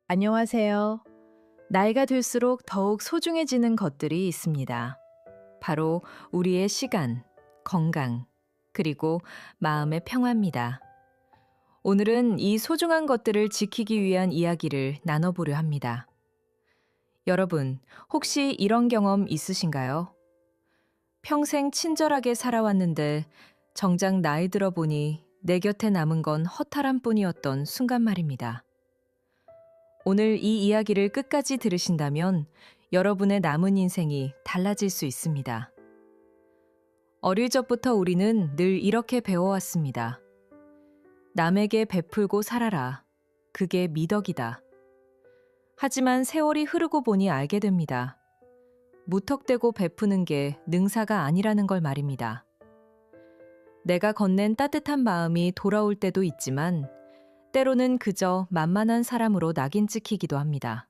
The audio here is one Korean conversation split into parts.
안녕하세요. 나이가 들수록 더욱 소중해지는 것들이 있습니다. 바로 우리의 시간, 건강, 그리고 마음의 평화입니다. 오늘은 이 소중한 것들을 지키기 위한 이야기를 나눠보려 합니다. 여러분, 혹시 이런 경험 있으신가요? 평생 친절하게 살아왔는데 정작 나이 들어 보니 내 곁에 남은 건 허탈한 뿐이었던 순간 말입니다. 오늘 이 이야기를 끝까지 들으신다면 여러분의 남은 인생이 달라질 수 있습니다. 어릴 적부터 우리는 늘 이렇게 배워왔습니다. 남에게 베풀고 살아라. 그게 미덕이다. 하지만 세월이 흐르고 보니 알게 됩니다. 무턱대고 베푸는 게 능사가 아니라는 걸 말입니다. 내가 건넨 따뜻한 마음이 돌아올 때도 있지만 때로는 그저 만만한 사람으로 낙인 찍히기도 합니다.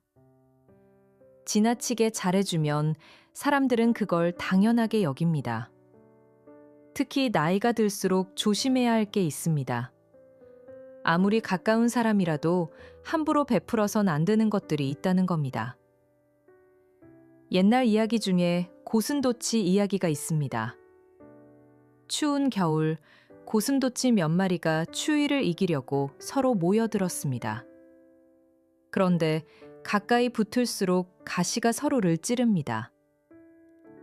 지나치게 잘해주면 사람들은 그걸 당연하게 여깁니다. 특히 나이가 들수록 조심해야 할 게 있습니다. 아무리 가까운 사람이라도 함부로 베풀어선 안 되는 것들이 있다는 겁니다. 옛날 이야기 중에 고슴도치 이야기가 있습니다. 추운 겨울, 고슴도치 몇 마리가 추위를 이기려고 서로 모여들었습니다. 그런데 가까이 붙을수록 가시가 서로를 찌릅니다.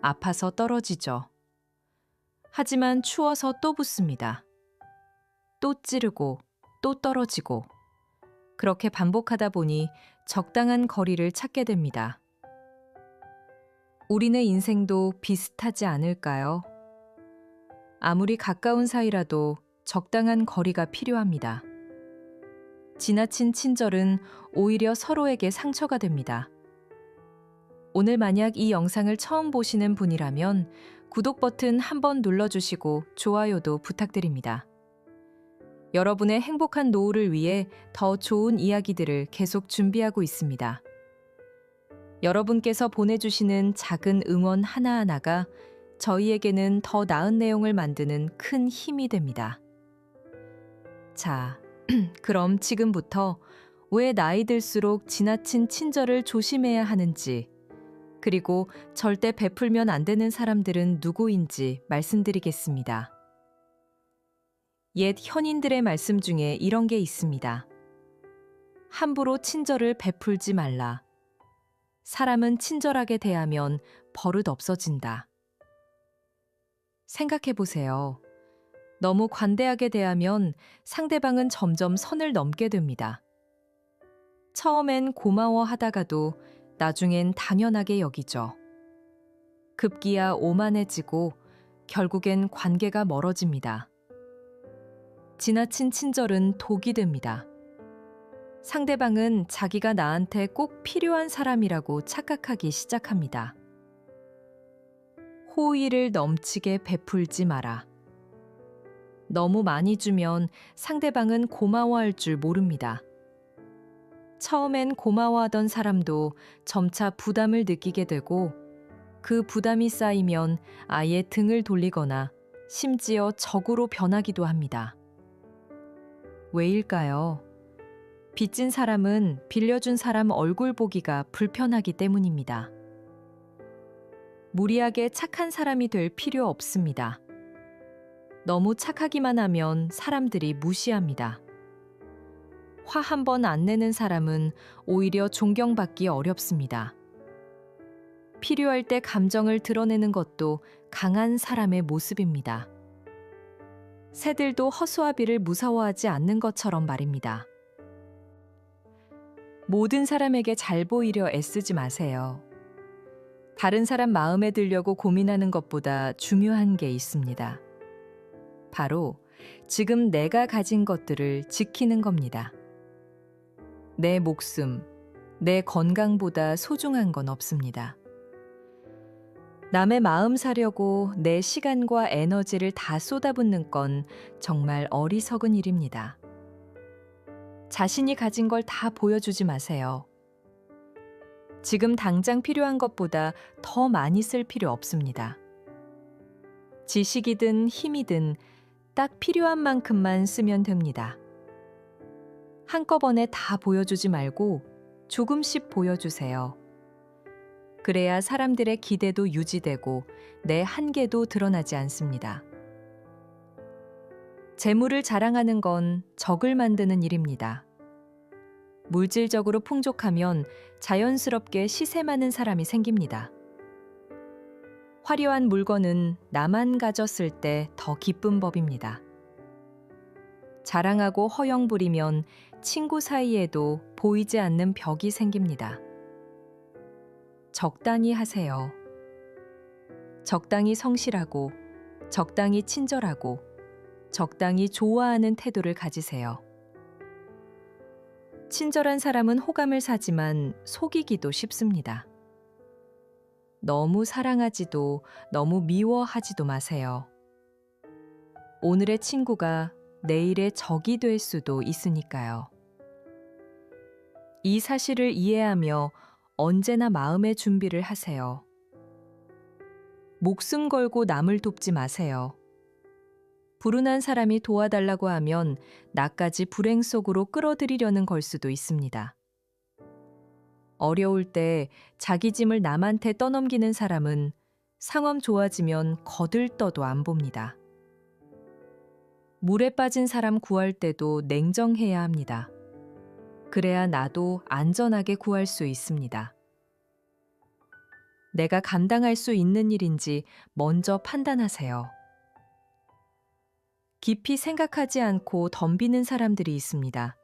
아파서 떨어지죠. 하지만 추워서 또 붙습니다. 또 찌르고 또 떨어지고 그렇게 반복하다 보니 적당한 거리를 찾게 됩니다. 우리네 인생도 비슷하지 않을까요? 아무리 가까운 사이라도 적당한 거리가 필요합니다. 지나친 친절은 오히려 서로에게 상처가 됩니다. 오늘 만약 이 영상을 처음 보시는 분이라면 구독 버튼 한번 눌러주시고 좋아요도 부탁드립니다. 여러분의 행복한 노후를 위해 더 좋은 이야기들을 계속 준비하고 있습니다. 여러분께서 보내주시는 작은 응원 하나하나가 저희에게는 더 나은 내용을 만드는 큰 힘이 됩니다. 자, 그럼 지금부터 왜 나이 들수록 지나친 친절을 조심해야 하는지, 그리고 절대 베풀면 안 되는 사람들은 누구인지 말씀드리겠습니다. 옛 현인들의 말씀 중에 이런 게 있습니다. 함부로 친절을 베풀지 말라. 사람은 친절하게 대하면 버릇 없어진다. 생각해 보세요. 너무 관대하게 대하면 상대방은 점점 선을 넘게 됩니다. 처음엔 고마워하다가도 나중엔 당연하게 여기죠. 급기야 오만해지고 결국엔 관계가 멀어집니다. 지나친 친절은 독이 됩니다. 상대방은 자기가 나한테 꼭 필요한 사람이라고 착각하기 시작합니다. 호의를 넘치게 베풀지 마라. 너무 많이 주면 상대방은 고마워할 줄 모릅니다. 처음엔 고마워하던 사람도 점차 부담을 느끼게 되고 그 부담이 쌓이면 아예 등을 돌리거나 심지어 적으로 변하기도 합니다. 왜일까요? 빚진 사람은 빌려준 사람 얼굴 보기가 불편하기 때문입니다. 무리하게 착한 사람이 될 필요 없습니다. 너무 착하기만 하면 사람들이 무시합니다. 화 한 번 안 내는 사람은 오히려 존경받기 어렵습니다. 필요할 때 감정을 드러내는 것도 강한 사람의 모습입니다. 새들도 허수아비를 무서워하지 않는 것처럼 말입니다. 모든 사람에게 잘 보이려 애쓰지 마세요. 다른 사람 마음에 들려고 고민하는 것보다 중요한 게 있습니다. 바로 지금 내가 가진 것들을 지키는 겁니다. 내 목숨, 내 건강보다 소중한 건 없습니다. 남의 마음 사려고 내 시간과 에너지를 다 쏟아붓는 건 정말 어리석은 일입니다. 자신이 가진 걸 다 보여주지 마세요. 지금 당장 필요한 것보다 더 많이 쓸 필요 없습니다. 지식이든 힘이든 딱 필요한 만큼만 쓰면 됩니다. 한꺼번에 다 보여주지 말고 조금씩 보여주세요. 그래야 사람들의 기대도 유지되고 내 한계도 드러나지 않습니다. 재물을 자랑하는 건 적을 만드는 일입니다. 물질적으로 풍족하면 자연스럽게 시세 많은 사람이 생깁니다. 화려한 물건은 나만 가졌을 때 더 기쁜 법입니다. 자랑하고 허영 부리면 친구 사이에도 보이지 않는 벽이 생깁니다. 적당히 하세요. 적당히 성실하고, 적당히 친절하고, 적당히 좋아하는 태도를 가지세요. 친절한 사람은 호감을 사지만 속이기도 쉽습니다. 너무 사랑하지도 너무 미워하지도 마세요. 오늘의 친구가 내일의 적이 될 수도 있으니까요. 이 사실을 이해하며 언제나 마음의 준비를 하세요. 목숨 걸고 남을 돕지 마세요. 불운한 사람이 도와달라고 하면 나까지 불행 속으로 끌어들이려는 걸 수도 있습니다. 어려울 때 자기 짐을 남한테 떠넘기는 사람은 상황 좋아지면 거들떠도 안 봅니다. 물에 빠진 사람 구할 때도 냉정해야 합니다. 그래야 나도 안전하게 구할 수 있습니다. 내가 감당할 수 있는 일인지 먼저 판단하세요. 깊이 생각하지 않고 덤비는 사람들이 있습니다.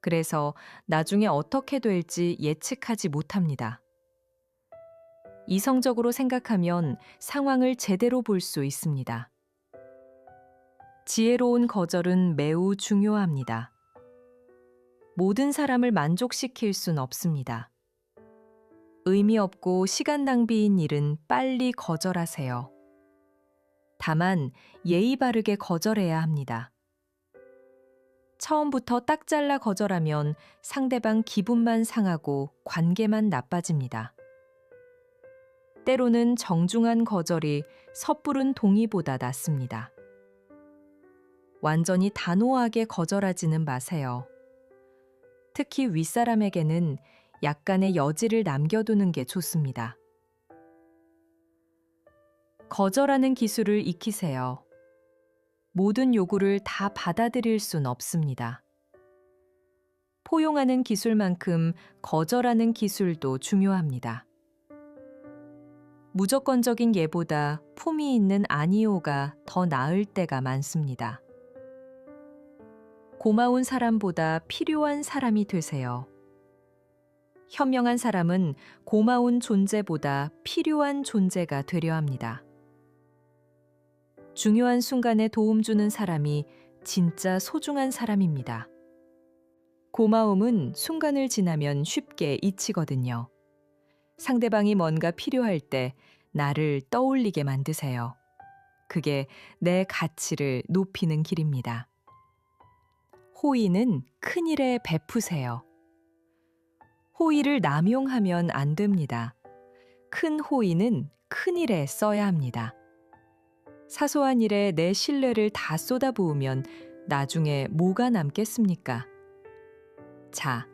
그래서 나중에 어떻게 될지 예측하지 못합니다. 이성적으로 생각하면 상황을 제대로 볼 수 있습니다. 지혜로운 거절은 매우 중요합니다. 모든 사람을 만족시킬 순 없습니다. 의미 없고 시간 낭비인 일은 빨리 거절하세요. 다만 예의 바르게 거절해야 합니다. 처음부터 딱 잘라 거절하면 상대방 기분만 상하고 관계만 나빠집니다. 때로는 정중한 거절이 섣부른 동의보다 낫습니다. 완전히 단호하게 거절하지는 마세요. 특히 윗사람에게는 약간의 여지를 남겨두는 게 좋습니다. 거절하는 기술을 익히세요. 모든 요구를 다 받아들일 순 없습니다. 포용하는 기술만큼 거절하는 기술도 중요합니다. 무조건적인 예보다 품위 있는 아니오가 더 나을 때가 많습니다. 고마운 사람보다 필요한 사람이 되세요. 현명한 사람은 고마운 존재보다 필요한 존재가 되려 합니다. 중요한 순간에 도움 주는 사람이 진짜 소중한 사람입니다. 고마움은 순간을 지나면 쉽게 잊히거든요. 상대방이 뭔가 필요할 때 나를 떠올리게 만드세요. 그게 내 가치를 높이는 길입니다. 호의는 큰일에 베푸세요. 호의를 남용하면 안 됩니다. 큰 호의는 큰일에 써야 합니다. 사소한 일에 내 신뢰를 다 쏟아부으면 나중에 뭐가 남겠습니까? 자,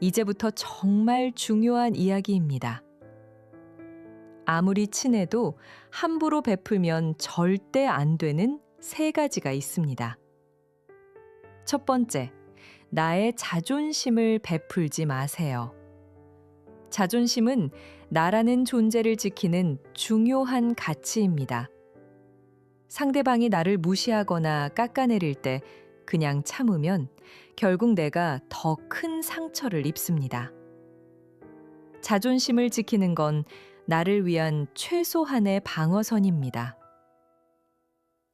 이제부터 정말 중요한 이야기입니다. 아무리 친해도 함부로 베풀면 절대 안 되는 3가지가 있습니다. 첫 번째, 나의 자존심을 베풀지 마세요. 자존심은 나라는 존재를 지키는 중요한 가치입니다. 상대방이 나를 무시하거나 깎아내릴 때 그냥 참으면 결국 내가 더 큰 상처를 입습니다. 자존심을 지키는 건 나를 위한 최소한의 방어선입니다.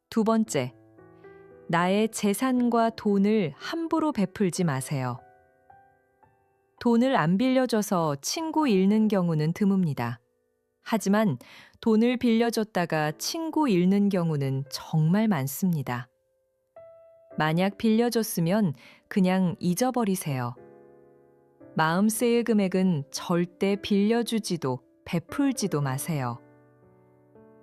두 번째, 나의 재산과 돈을 함부로 베풀지 마세요. 돈을 안 빌려줘서 친구 잃는 경우는 드뭅니다. 하지만 돈을 빌려줬다가 친구 잃는 경우는 정말 많습니다. 만약 빌려줬으면 그냥 잊어버리세요. 마음 쓰일 금액은 절대 빌려주지도 베풀지도 마세요.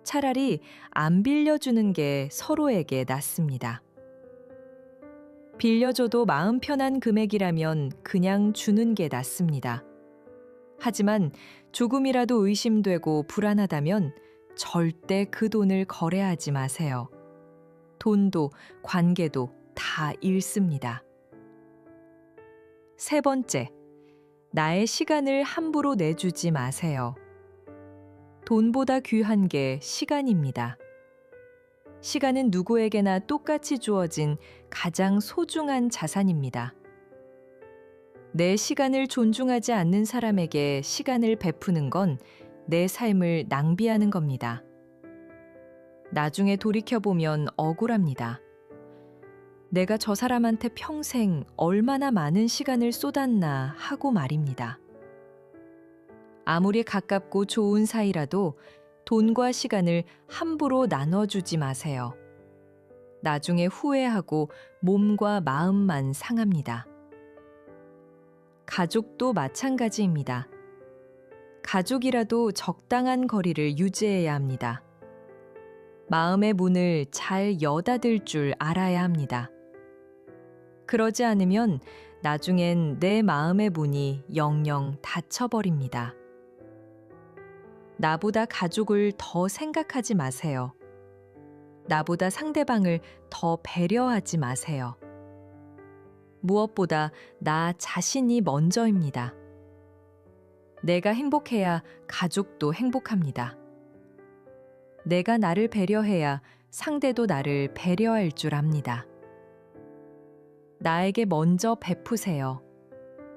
차라리 안 빌려주는 게 서로에게 낫습니다. 빌려줘도 마음 편한 금액이라면 그냥 주는 게 낫습니다. 하지만 조금이라도 의심되고 불안하다면 절대 그 돈을 거래하지 마세요. 돈도 관계도 다 잃습니다. 세 번째, 나의 시간을 함부로 내주지 마세요. 돈보다 귀한 게 시간입니다. 시간은 누구에게나 똑같이 주어진 가장 소중한 자산입니다. 내 시간을 존중하지 않는 사람에게 시간을 베푸는 건 내 삶을 낭비하는 겁니다. 나중에 돌이켜보면 억울합니다. 내가 저 사람한테 평생 얼마나 많은 시간을 쏟았나 하고 말입니다. 아무리 가깝고 좋은 사이라도 돈과 시간을 함부로 나눠주지 마세요. 나중에 후회하고 몸과 마음만 상합니다. 가족도 마찬가지입니다. 가족이라도 적당한 거리를 유지해야 합니다. 마음의 문을 잘 여닫을 줄 알아야 합니다. 그러지 않으면 나중엔 내 마음의 문이 영영 닫혀버립니다. 나보다 가족을 더 생각하지 마세요. 나보다 상대방을 더 배려하지 마세요. 무엇보다 나 자신이 먼저입니다. 내가 행복해야 가족도 행복합니다. 내가 나를 배려해야 상대도 나를 배려할 줄 압니다. 나에게 먼저 베푸세요.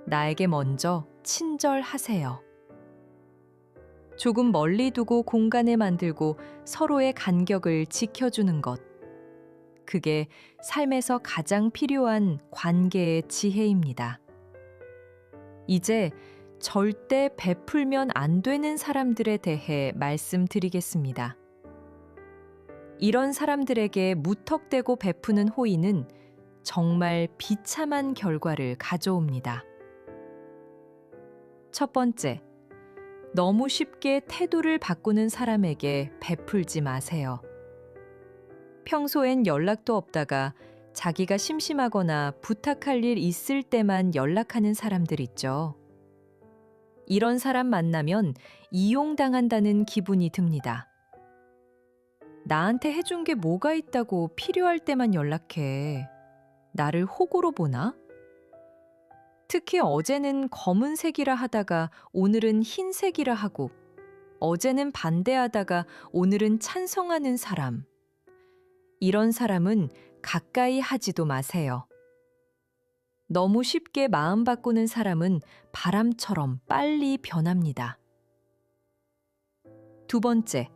나에게 먼저 친절하세요. 조금 멀리 두고 공간을 만들고 서로의 간격을 지켜주는 것. 그게 삶에서 가장 필요한 관계의 지혜입니다. 이제 절대 베풀면 안 되는 사람들에 대해 말씀드리겠습니다. 이런 사람들에게 무턱대고 베푸는 호의는 정말 비참한 결과를 가져옵니다. 첫 번째, 너무 쉽게 태도를 바꾸는 사람에게 베풀지 마세요. 평소엔 연락도 없다가 자기가 심심하거나 부탁할 일 있을 때만 연락하는 사람들 있죠. 이런 사람 만나면 이용당한다는 기분이 듭니다. 나한테 해준 게 뭐가 있다고 필요할 때만 연락해. 나를 호구로 보나? 특히 어제는 검은색이라 하다가 오늘은 흰색이라 하고, 어제는 반대하다가 오늘은 찬성하는 사람. 이런 사람은 가까이 하지도 마세요. 너무 쉽게 마음 바꾸는 사람은 바람처럼 빨리 변합니다. 두 번째,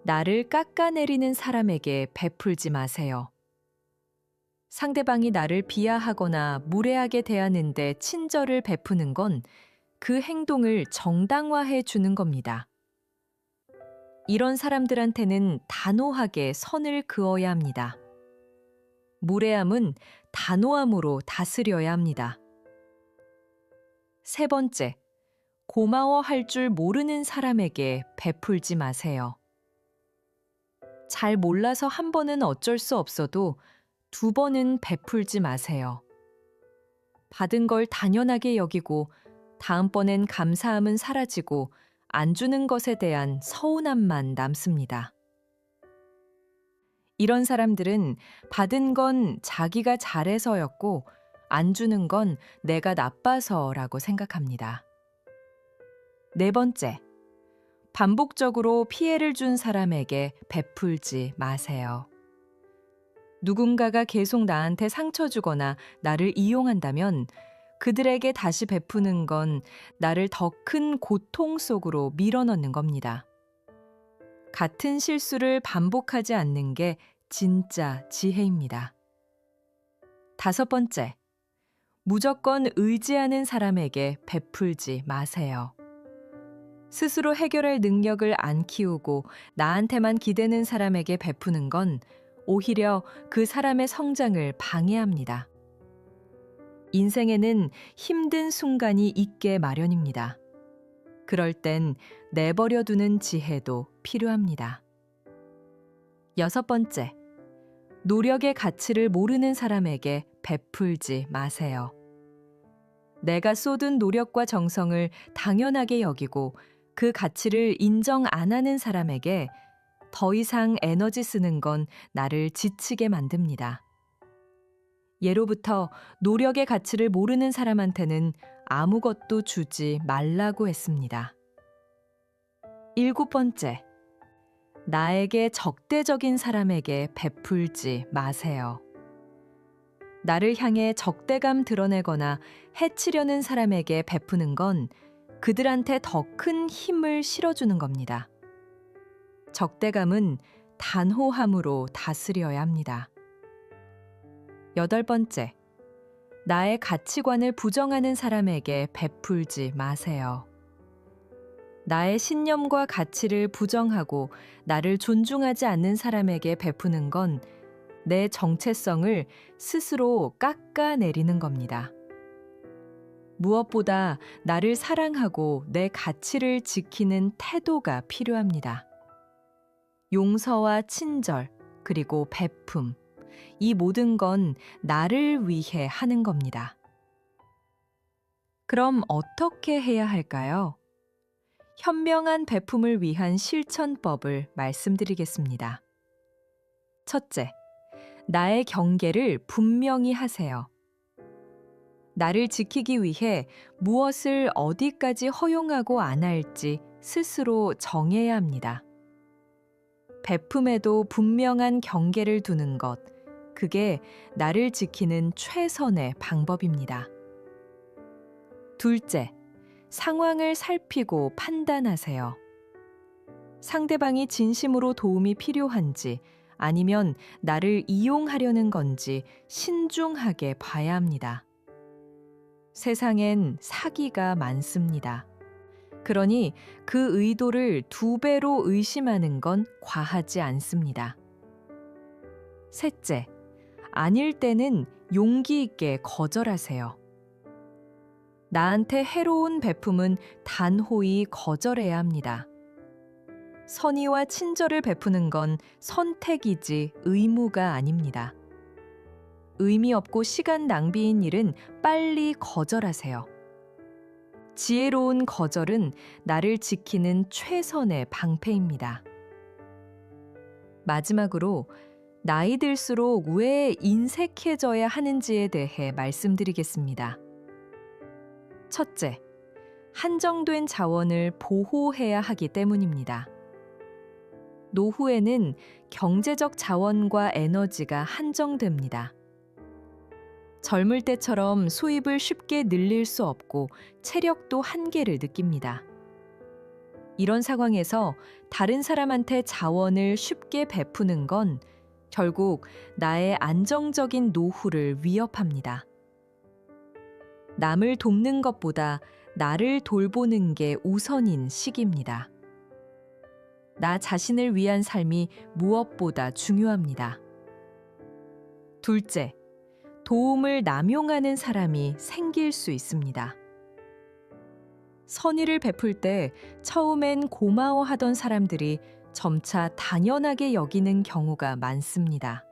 나를 깎아내리는 사람에게 베풀지 마세요. 상대방이 나를 비하하거나 무례하게 대하는데 친절을 베푸는 건 그 행동을 정당화해 주는 겁니다. 이런 사람들한테는 단호하게 선을 그어야 합니다. 무례함은 단호함으로 다스려야 합니다. 세 번째, 고마워할 줄 모르는 사람에게 베풀지 마세요. 잘 몰라서 한 번은 어쩔 수 없어도 두 번은 베풀지 마세요. 받은 걸 당연하게 여기고 다음번엔 감사함은 사라지고 안 주는 것에 대한 서운함만 남습니다. 이런 사람들은 받은 건 자기가 잘해서였고 안 주는 건 내가 나빠서라고 생각합니다. 네 번째, 반복적으로 피해를 준 사람에게 베풀지 마세요. 누군가가 계속 나한테 상처 주거나 나를 이용한다면 그들에게 다시 베푸는 건 나를 더 큰 고통 속으로 밀어넣는 겁니다. 같은 실수를 반복하지 않는 게 진짜 지혜입니다. 다섯 번째, 무조건 의지하는 사람에게 베풀지 마세요. 스스로 해결할 능력을 안 키우고 나한테만 기대는 사람에게 베푸는 건 오히려 그 사람의 성장을 방해합니다. 인생에는 힘든 순간이 있게 마련입니다. 그럴 땐 내버려두는 지혜도 필요합니다. 여섯 번째, 노력의 가치를 모르는 사람에게 베풀지 마세요. 내가 쏟은 노력과 정성을 당연하게 여기고 그 가치를 인정 안 하는 사람에게 더 이상 에너지 쓰는 건 나를 지치게 만듭니다. 예로부터 노력의 가치를 모르는 사람한테는 아무것도 주지 말라고 했습니다. 7번째, 나에게 적대적인 사람에게 베풀지 마세요. 나를 향해 적대감 드러내거나 해치려는 사람에게 베푸는 건 그들한테 더 큰 힘을 실어주는 겁니다. 적대감은 단호함으로 다스려야 합니다. 8번째, 나의 가치관을 부정하는 사람에게 베풀지 마세요. 나의 신념과 가치를 부정하고 나를 존중하지 않는 사람에게 베푸는 건 내 정체성을 스스로 깎아내리는 겁니다. 무엇보다 나를 사랑하고 내 가치를 지키는 태도가 필요합니다. 용서와 친절, 그리고 베품, 이 모든 건 나를 위해 하는 겁니다. 그럼 어떻게 해야 할까요? 현명한 베품을 위한 실천법을 말씀드리겠습니다. 첫째, 나의 경계를 분명히 하세요. 나를 지키기 위해 무엇을 어디까지 허용하고 안 할지 스스로 정해야 합니다. 베품에도 분명한 경계를 두는 것, 그게 나를 지키는 최선의 방법입니다. 둘째, 상황을 살피고 판단하세요. 상대방이 진심으로 도움이 필요한지 아니면 나를 이용하려는 건지 신중하게 봐야 합니다. 세상엔 사기가 많습니다. 그러니 그 의도를 2배로 의심하는 건 과하지 않습니다. 셋째, 아닐 때는 용기 있게 거절하세요. 나한테 해로운 베품은 단호히 거절해야 합니다. 선의와 친절을 베푸는 건 선택이지 의무가 아닙니다. 의미 없고 시간 낭비인 일은 빨리 거절하세요. 지혜로운 거절은 나를 지키는 최선의 방패입니다. 마지막으로 나이 들수록 왜 인색해져야 하는지에 대해 말씀드리겠습니다. 첫째, 한정된 자원을 보호해야 하기 때문입니다. 노후에는 경제적 자원과 에너지가 한정됩니다. 젊을 때처럼 수입을 쉽게 늘릴 수 없고 체력도 한계를 느낍니다. 이런 상황에서 다른 사람한테 자원을 쉽게 베푸는 건 결국 나의 안정적인 노후를 위협합니다. 남을 돕는 것보다 나를 돌보는 게 우선인 시기입니다. 나 자신을 위한 삶이 무엇보다 중요합니다. 둘째, 도움을 남용하는 사람이 생길 수 있습니다. 선의를 베풀 때 처음엔 고마워하던 사람들이 점차 당연하게 여기는 경우가 많습니다.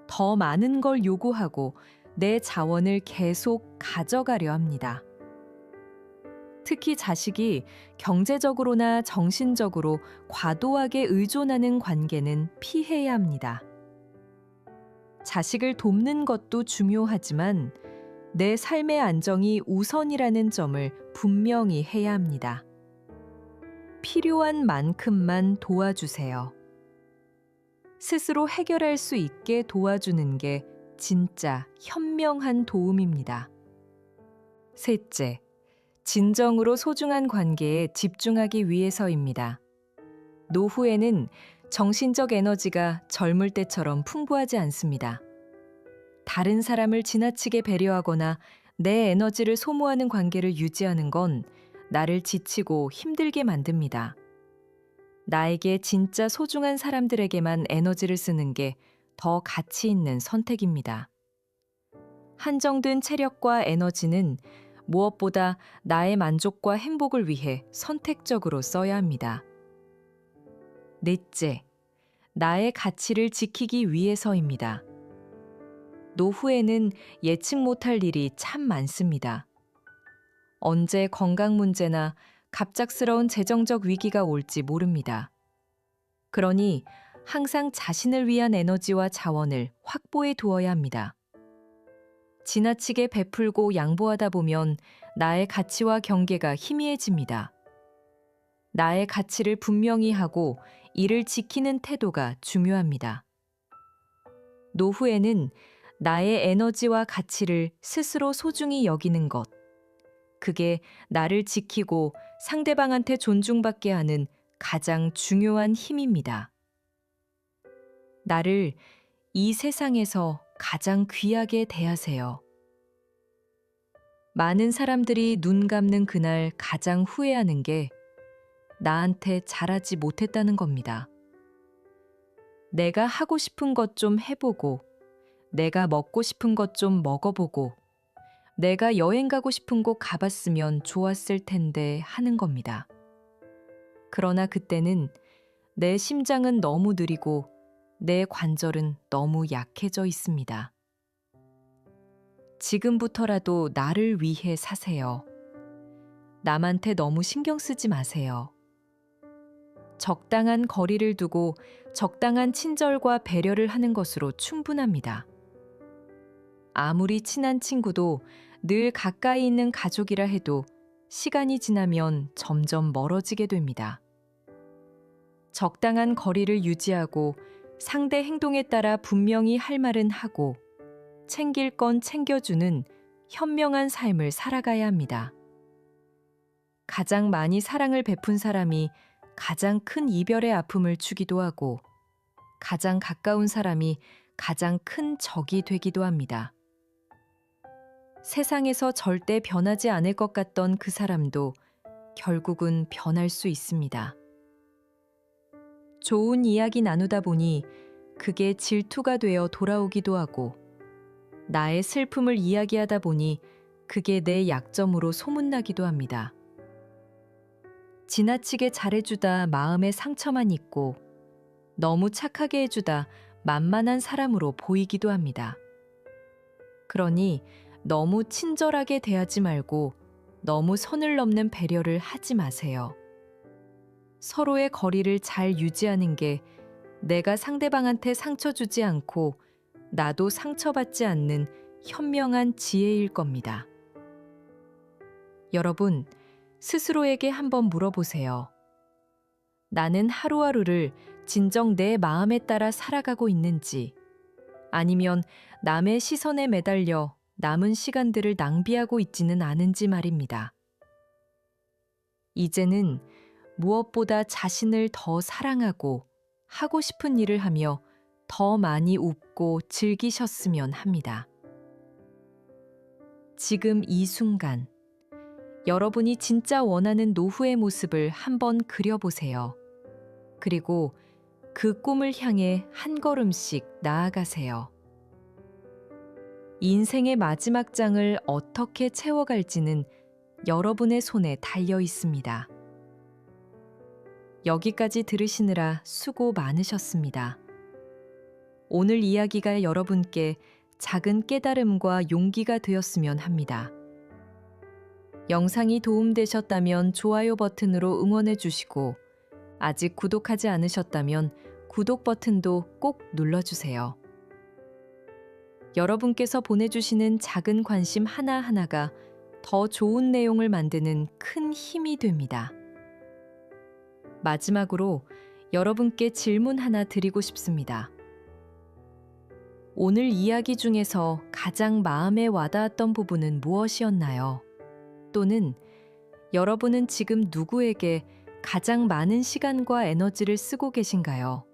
더 많은 걸 요구하고 내 자원을 계속 가져가려 합니다. 특히 자식이 경제적으로나 정신적으로 과도하게 의존하는 관계는 피해야 합니다. 자식을 돕는 것도 중요하지만 내 삶의 안정이 우선이라는 점을 분명히 해야 합니다. 필요한 만큼만 도와주세요. 스스로 해결할 수 있게 도와주는 게 진짜 현명한 도움입니다. 셋째, 진정으로 소중한 관계에 집중하기 위해서입니다. 노후에는 정신적 에너지가 젊을 때처럼 풍부하지 않습니다. 다른 사람을 지나치게 배려하거나 내 에너지를 소모하는 관계를 유지하는 건 나를 지치고 힘들게 만듭니다. 나에게 진짜 소중한 사람들에게만 에너지를 쓰는 게 더 가치 있는 선택입니다. 한정된 체력과 에너지는 무엇보다 나의 만족과 행복을 위해 선택적으로 써야 합니다. 넷째, 나의 가치를 지키기 위해서입니다. 노후에는 예측 못할 일이 참 많습니다. 언제 건강 문제나 갑작스러운 재정적 위기가 올지 모릅니다. 그러니 항상 자신을 위한 에너지와 자원을 확보해 두어야 합니다. 지나치게 베풀고 양보하다 보면 나의 가치와 경계가 희미해집니다. 나의 가치를 분명히 하고 이를 지키는 태도가 중요합니다. 노후에는 나의 에너지와 가치를 스스로 소중히 여기는 것, 그게 나를 지키고 상대방한테 존중받게 하는 가장 중요한 힘입니다. 나를 이 세상에서 가장 귀하게 대하세요. 많은 사람들이 눈 감는 그날 가장 후회하는 게 나한테 잘하지 못했다는 겁니다. 내가 하고 싶은 것 좀 해보고, 내가 먹고 싶은 것 좀 먹어보고, 내가 여행 가고 싶은 곳 가봤으면 좋았을 텐데 하는 겁니다. 그러나 그때는 내 심장은 너무 느리고 내 관절은 너무 약해져 있습니다. 지금부터라도 나를 위해 사세요. 남한테 너무 신경 쓰지 마세요. 적당한 거리를 두고 적당한 친절과 배려를 하는 것으로 충분합니다. 아무리 친한 친구도 늘 가까이 있는 가족이라 해도 시간이 지나면 점점 멀어지게 됩니다. 적당한 거리를 유지하고 상대 행동에 따라 분명히 할 말은 하고 챙길 건 챙겨주는 현명한 삶을 살아가야 합니다. 가장 많이 사랑을 베푼 사람이 가장 큰 이별의 아픔을 주기도 하고 가장 가까운 사람이 가장 큰 적이 되기도 합니다. 세상에서 절대 변하지 않을 것 같던 그 사람도 결국은 변할 수 있습니다. 좋은 이야기 나누다 보니 그게 질투가 되어 돌아오기도 하고 나의 슬픔을 이야기하다 보니 그게 내 약점으로 소문나기도 합니다. 지나치게 잘해주다 마음에 상처만 있고 너무 착하게 해주다 만만한 사람으로 보이기도 합니다. 그러니 너무 친절하게 대하지 말고 너무 선을 넘는 배려를 하지 마세요. 서로의 거리를 잘 유지하는 게 내가 상대방한테 상처 주지 않고 나도 상처받지 않는 현명한 지혜일 겁니다. 여러분, 스스로에게 한번 물어보세요. 나는 하루하루를 진정 내 마음에 따라 살아가고 있는지, 아니면 남의 시선에 매달려 남은 시간들을 낭비하고 있지는 않은지 말입니다. 이제는 무엇보다 자신을 더 사랑하고 하고 싶은 일을 하며 더 많이 웃고 즐기셨으면 합니다. 지금 이 순간, 여러분이 진짜 원하는 노후의 모습을 한번 그려보세요. 그리고 그 꿈을 향해 한 걸음씩 나아가세요. 인생의 마지막 장을 어떻게 채워갈지는 여러분의 손에 달려 있습니다. 여기까지 들으시느라 수고 많으셨습니다. 오늘 이야기가 여러분께 작은 깨달음과 용기가 되었으면 합니다. 영상이 도움되셨다면 좋아요 버튼으로 응원해 주시고 아직 구독하지 않으셨다면 구독 버튼도 꼭 눌러주세요. 여러분께서 보내주시는 작은 관심 하나하나가 더 좋은 내용을 만드는 큰 힘이 됩니다. 마지막으로 여러분께 질문 하나 드리고 싶습니다. 오늘 이야기 중에서 가장 마음에 와닿았던 부분은 무엇이었나요? 또는 여러분은 지금 누구에게 가장 많은 시간과 에너지를 쓰고 계신가요?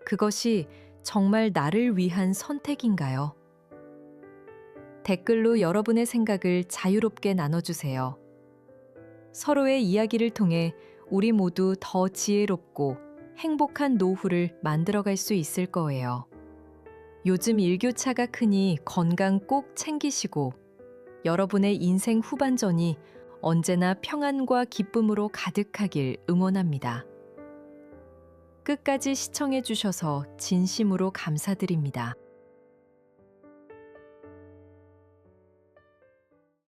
그것이 정말 나를 위한 선택인가요? 댓글로 여러분의 생각을 자유롭게 나눠주세요. 서로의 이야기를 통해 우리 모두 더 지혜롭고 행복한 노후를 만들어갈 수 있을 거예요. 요즘 일교차가 크니 건강 꼭 챙기시고 여러분의 인생 후반전이 언제나 평안과 기쁨으로 가득하길 응원합니다. 끝까지 시청해 주셔서 진심으로 감사드립니다.